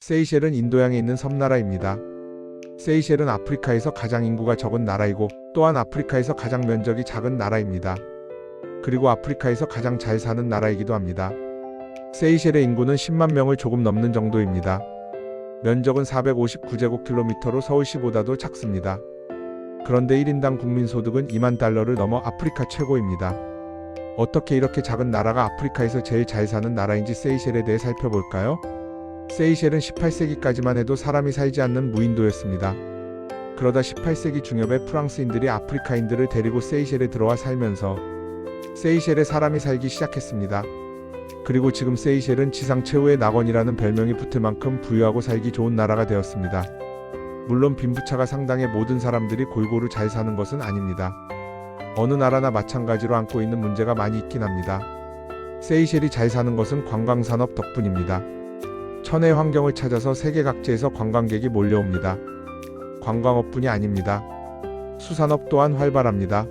세이셸은 인도양에 있는 섬나라입니다. 세이셸은 아프리카에서 가장 인구가 적은 나라이고 또한 아프리카에서 가장 면적이 작은 나라입니다. 그리고 아프리카에서 가장 잘 사는 나라이기도 합니다. 세이셸의 인구는 10만 명을 조금 넘는 정도입니다. 면적은 459제곱킬로미터로 서울시보다도 작습니다. 그런데 1인당 국민소득은 2만 달러를 넘어 아프리카 최고입니다. 어떻게 이렇게 작은 나라가 아프리카에서 제일 잘 사는 나라인지 세이셸에 대해 살펴볼까요? 세이셸은 18세기까지만 해도 사람이 살지 않는 무인도였습니다. 그러다 18세기 중엽에 프랑스인들이 아프리카인들을 데리고 세이셸에 들어와 살면서 세이셸에 사람이 살기 시작했습니다. 그리고 지금 세이셸은 지상 최후의 낙원이라는 별명이 붙을 만큼 부유하고 살기 좋은 나라가 되었습니다. 물론 빈부차가 상당해 모든 사람들이 골고루 잘 사는 것은 아닙니다. 어느 나라나 마찬가지로 안고 있는 문제가 많이 있긴 합니다. 세이셸이 잘 사는 것은 관광산업 덕분입니다. 천혜의 환경을 찾아서 세계 각지에서 관광객이 몰려옵니다. 관광업뿐이 아닙니다. 수산업 또한 활발합니다.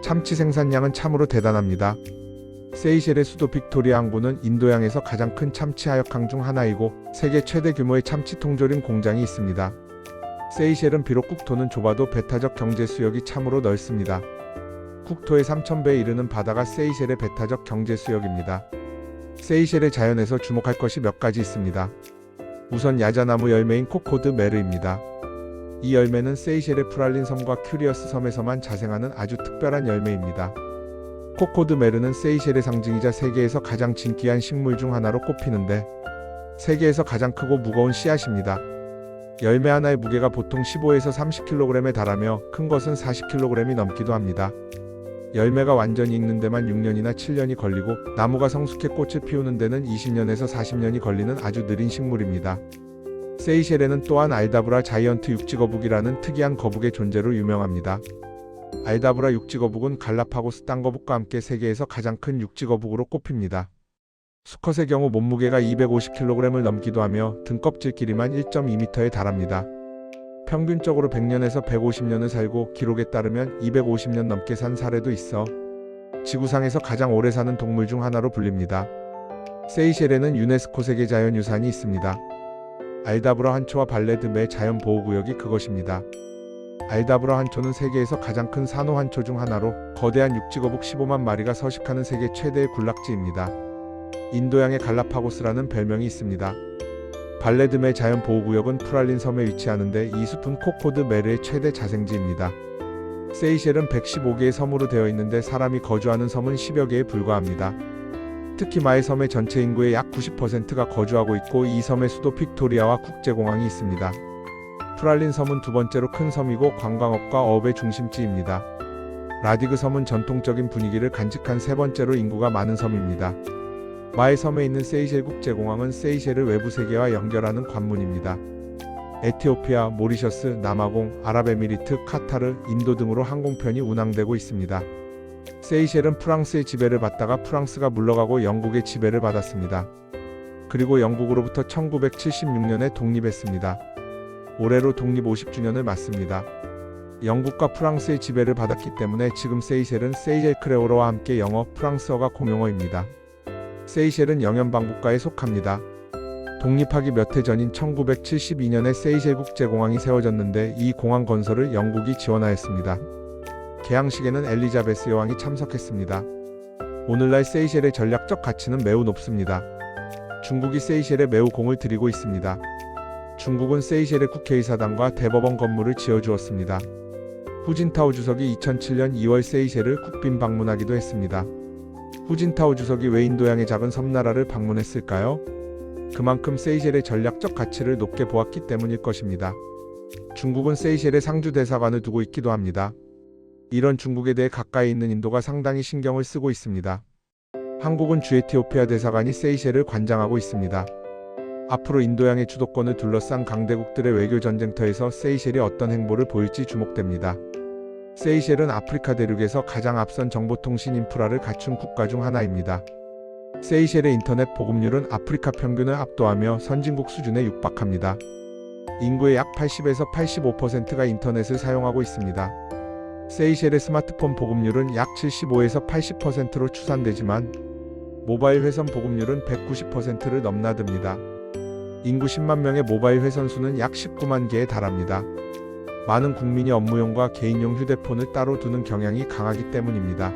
참치 생산량은 참으로 대단합니다. 세이셸의 수도 빅토리아 항구는 인도양에서 가장 큰 참치 하역항 중 하나이고 세계 최대 규모의 참치 통조림 공장이 있습니다. 세이셸은 비록 국토는 좁아도 배타적 경제 수역이 참으로 넓습니다. 국토의 3000배에 이르는 바다가 세이셸의 배타적 경제 수역입니다. 세이셸의 자연에서 주목할 것이 몇 가지 있습니다. 우선 야자나무 열매인 코코드 메르입니다. 이 열매는 세이셸의 프랄린 섬과 큐리어스 섬에서만 자생하는 아주 특별한 열매입니다. 코코드 메르는 세이셸의 상징이자 세계에서 가장 진귀한 식물 중 하나로 꼽히는데 세계에서 가장 크고 무거운 씨앗입니다. 열매 하나의 무게가 보통 15에서 30kg에 달하며 큰 것은 40kg이 넘기도 합니다. 열매가 완전히 익는 데만 6년이나 7년이 걸리고 나무가 성숙해 꽃을 피우는 데는 20년에서 40년이 걸리는 아주 느린 식물입니다. 세이셸에는 또한 알다브라 자이언트 육지거북이라는 특이한 거북의 존재로 유명합니다. 알다브라 육지거북은 갈라파고스 땅거북과 함께 세계에서 가장 큰 육지거북으로 꼽힙니다. 수컷의 경우 몸무게가 250kg을 넘기도 하며 등껍질 길이만 1.2m에 달합니다. 평균적으로 100년에서 150년을 살고 기록에 따르면 250년 넘게 산 사례도 있어 지구상에서 가장 오래 사는 동물 중 하나로 불립니다. 세이셸에는 유네스코 세계자연유산이 있습니다. 알다브라 한초와 발레드메 자연보호구역이 그것입니다. 알다브라 한초는 세계에서 가장 큰 산호 한초 중 하나로 거대한 육지거북 15만 마리가 서식하는 세계 최대의 군락지입니다. 인도양의 갈라파고스라는 별명이 있습니다. 발레드메 자연보호구역은 프랄린 섬에 위치하는데 이 숲은 코코드 메르의 최대 자생지입니다. 세이셸은 115개의 섬으로 되어 있는데 사람이 거주하는 섬은 10여 개에 불과합니다. 특히 마의 섬의 전체 인구의 약 90%가 거주하고 있고 이 섬의 수도 빅토리아와 국제공항이 있습니다. 프랄린 섬은 두 번째로 큰 섬이고 관광업과 어업의 중심지입니다. 라디그 섬은 전통적인 분위기를 간직한 세 번째로 인구가 많은 섬입니다. 마의 섬에 있는 세이셸 국제공항은 세이셸을 외부 세계와 연결하는 관문입니다. 에티오피아, 모리셔스, 남아공, 아랍에미리트, 카타르, 인도 등으로 항공편이 운항되고 있습니다. 세이셸은 프랑스의 지배를 받다가 프랑스가 물러가고 영국의 지배를 받았습니다. 그리고 영국으로부터 1976년에 독립했습니다. 올해로 독립 50주년을 맞습니다. 영국과 프랑스의 지배를 받았기 때문에 지금 세이셸은 세이셸 크레오로와 함께 영어, 프랑스어가 공용어입니다. 세이셸은 영연방 국가에 속합니다. 독립하기 몇 해 전인 1972년에 세이셸 국제공항이 세워졌는데 이 공항 건설을 영국이 지원하였습니다. 개항식에는 엘리자베스 여왕이 참석했습니다. 오늘날 세이셸의 전략적 가치는 매우 높습니다. 중국이 세이셸에 매우 공을 들이고 있습니다. 중국은 세이셸의 국회의사당과 대법원 건물을 지어주었습니다. 후진타오 주석이 2007년 2월 세이셸을 국빈 방문하기도 했습니다. 후진타오 주석이 왜 인도양의 작은 섬나라를 방문했을까요? 그만큼 세이셸의 전략적 가치를 높게 보았기 때문일 것입니다. 중국은 세이셸에 상주 대사관을 두고 있기도 합니다. 이런 중국에 대해 가까이 있는 인도가 상당히 신경을 쓰고 있습니다. 한국은 주에티오피아 대사관이 세이셸을 관장하고 있습니다. 앞으로 인도양의 주도권을 둘러싼 강대국들의 외교 전쟁터에서 세이셸이 어떤 행보를 보일지 주목됩니다. 세이셸은 아프리카 대륙에서 가장 앞선 정보통신 인프라를 갖춘 국가 중 하나입니다. 세이셸의 인터넷 보급률은 아프리카 평균을 압도하며 선진국 수준에 육박합니다. 인구의 약 80에서 85%가 인터넷을 사용하고 있습니다. 세이셸의 스마트폰 보급률은 약 75에서 80%로 추산되지만 모바일 회선 보급률은 190%를 넘나듭니다. 인구 10만 명의 모바일 회선 수는 약 19만 개에 달합니다. 많은 국민이 업무용과 개인용 휴대폰을 따로 두는 경향이 강하기 때문입니다.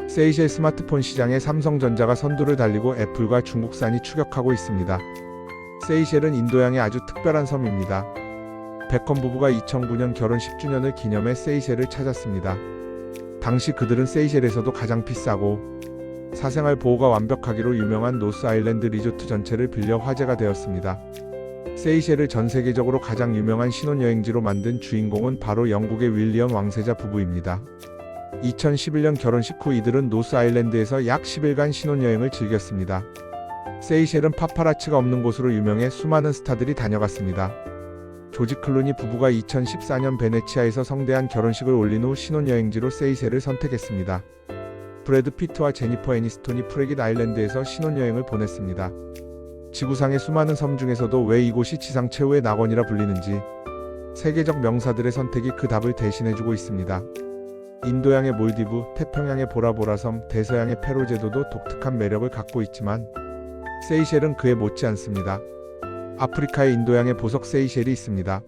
세이셸 스마트폰 시장에 삼성전자가 선두를 달리고 애플과 중국산이 추격하고 있습니다. 세이셸은 인도양의 아주 특별한 섬입니다. 베컨 부부가 2009년 결혼 10주년을 기념해 세이셸을 찾았습니다. 당시 그들은 세이셸에서도 가장 비싸고 사생활 보호가 완벽하기로 유명한 노스 아일랜드 리조트 전체를 빌려 화제가 되었습니다. 세이셸을 전 세계적으로 가장 유명한 신혼여행지로 만든 주인공은 바로 영국의 윌리엄 왕세자 부부입니다. 2011년 결혼식 후 이들은 노스 아일랜드에서 약 10일간 신혼여행을 즐겼습니다. 세이셸은 파파라치가 없는 곳으로 유명해 수많은 스타들이 다녀갔습니다. 조지 클루니 부부가 2014년 베네치아에서 성대한 결혼식을 올린 후 신혼여행지로 세이셸을 선택했습니다. 브래드 피트와 제니퍼 애니스톤이 프레깃 아일랜드에서 신혼여행을 보냈습니다. 지구상의 수많은 섬 중에서도 왜 이곳이 지상 최후의 낙원이라 불리는지 세계적 명사들의 선택이 그 답을 대신해주고 있습니다. 인도양의 몰디브, 태평양의 보라보라 섬, 대서양의 페루 제도도 독특한 매력을 갖고 있지만 세이셸은 그에 못지 않습니다. 아프리카의 인도양의 보석 세이셸이 있습니다.